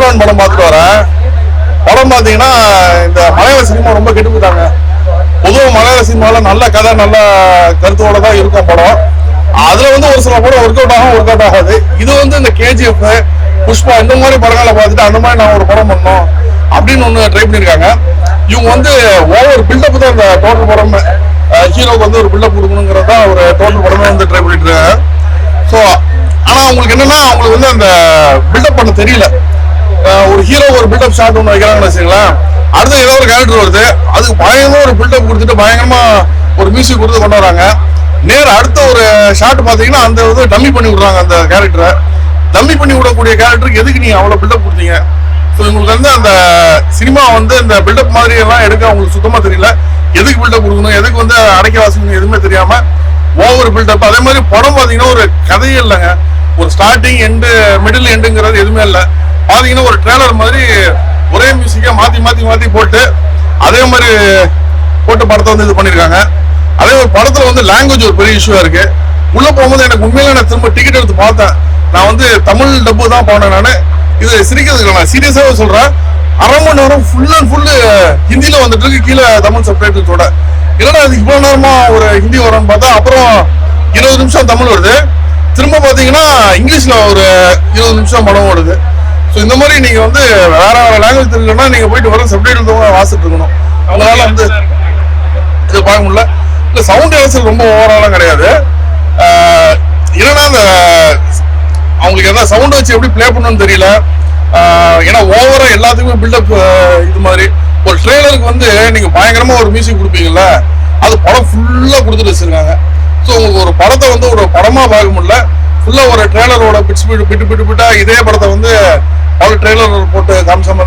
Heroine படம் பார்த்துட்டு வரேன். படம் பார்த்தீங்கன்னா இந்த மலையாள சினிமா ரொம்ப கெட்டு போயிட்டாங்க. பொதுவாக மலையாள சினிமாவில் நல்ல கதை நல்ல கருத்தோட தான் இருக்கும் படம். அதுல வந்து ஒரு சில படம் ஒர்க் அவுட் ஆகாது. இது வந்து இந்த கேஜிஎஃப், புஷ்பா இந்த மாதிரி படங்களை பார்த்துட்டு அந்த மாதிரி நான் ஒரு படம் பண்ணோம் அப்படின்னு ஒன்று ட்ரை பண்ணியிருக்காங்க. இவங்க வந்து ஓவர் பில்டப் தான் இந்த டோட்டல் படமே. ஹீரோக்கு வந்து ஒரு பில்டப் கொடுக்கணுங்கிறது தான் ஒரு டோட்டல் படமே வந்து ட்ரை பண்ணிட்டு இருக்காங்க. ஸோ ஆனால் அவங்களுக்கு என்னன்னா அவங்களுக்கு வந்து அந்த பில்டப் பண்ண தெரியல. ஒரு ஹீரோ ஒரு பில்டப் ஷாட் ஒன்று வைக்கிறாங்கன்னு வச்சுங்களேன், அடுத்து ஏதோ ஒரு கேரக்டர் வருது, அதுக்கு பயங்கரமா ஒரு பில்டப் கொடுத்துட்டு பயங்கரமா ஒரு மியூசிக் கொடுத்து கொண்டு வராங்க. நேர அடுத்த ஒரு ஷாட் பார்த்தீங்கன்னா அந்த வந்து டம்மி பண்ணி விடுறாங்க. அந்த கேரக்டரை டம்மி பண்ணி விடக்கூடிய கேரக்டருக்கு எதுக்கு நீங்க அவ்வளோ பில்டப் கொடுத்தீங்க? ஸோ உங்களுக்கு வந்து அந்த சினிமா வந்து இந்த பில்டப் மாதிரி எல்லாம் எடுக்க அவங்களுக்கு சுத்தமாக தெரியல. எதுக்கு பில்டப் கொடுக்கணும், எதுக்கு வந்து அடைக்க வாசிக்கணும் எதுவுமே தெரியாம ஓவர் பில்டப். அதே மாதிரி படம் பார்த்தீங்கன்னா ஒரு கதையே இல்லைங்க. ஒரு ஸ்டார்டிங் எண்டு மிடில் எண்டுங்கிறது எதுவுமே இல்லை. பார்த்தீங்கன்னா ஒரு ட்ரெய்லர் மாதிரி ஒரே மியூசிக்கை மாற்றி போட்டு அதே மாதிரி போட்டு படத்தை வந்து இது பண்ணியிருக்காங்க. அதே ஒரு படத்தில் வந்து லாங்குவேஜ் ஒரு பெரிய இஷ்யூவாக இருக்கு. உள்ள போகும்போது எனக்கு உண்மையில நான் திரும்ப டிக்கெட் எடுத்து பார்த்தேன். நான் வந்து தமிழ் டப்பு தான் போனேன். நான் இது சிரிக்கிறதுக்கு நான் சீரியஸாக சொல்கிறேன். அரை மணி நேரம் ஃபுல் அண்ட் ஃபுல்லு ஹிந்தியில் வந்துட்டு இருக்கு, கீழே தமிழ் சப்டைட்டில்ஸோட. இல்லைன்னா அது இவ்வளோ நேரமா ஒரு ஹிந்தி வரும்னு பார்த்தா அப்புறம் 20 நிமிஷம் தமிழ் வருது. திரும்ப பார்த்தீங்கன்னா இங்கிலீஷில் ஒரு 20 நிமிஷம் படம் வருது. ஸோ இந்த மாதிரி நீங்கள் வந்து வேற லாங்குவேஜ் தெரியலன்னா நீங்கள் போயிட்டு வர சப்டைட்டில் தான் வாசிட்டு இருக்கணும். அவங்களால வந்து இது பார்க்க முடியல. இல்லை சவுண்ட் எலசல் ரொம்ப ஓவராலாம் கிடையாது. இல்லைன்னா அந்த அவங்களுக்கு எதாவது சவுண்ட் வச்சு எப்படி பிளே பண்ணணும்னு தெரியல. ஏன்னா ஓவரா எல்லாத்துக்குமே பில்டப் இது மாதிரி ஒரு ட்ரெய்லருக்கு வந்து நீங்க பயங்கரமா ஒரு மியூசிக் கொடுப்பீங்கல்ல, அது படம் ஃபுல்லா கொடுத்துட்டு வச்சிருக்காங்க. ஸோ உங்களுக்கு ஒரு படத்தை வந்து ஒரு படமா பார்க்க முடியல. ஃபுல்லா ஒரு ட்ரெய்லரோட பிட்டா இதே படத்தை வந்து பல ட்ரெய்லர் போட்டு காமிச்ச மாதிரி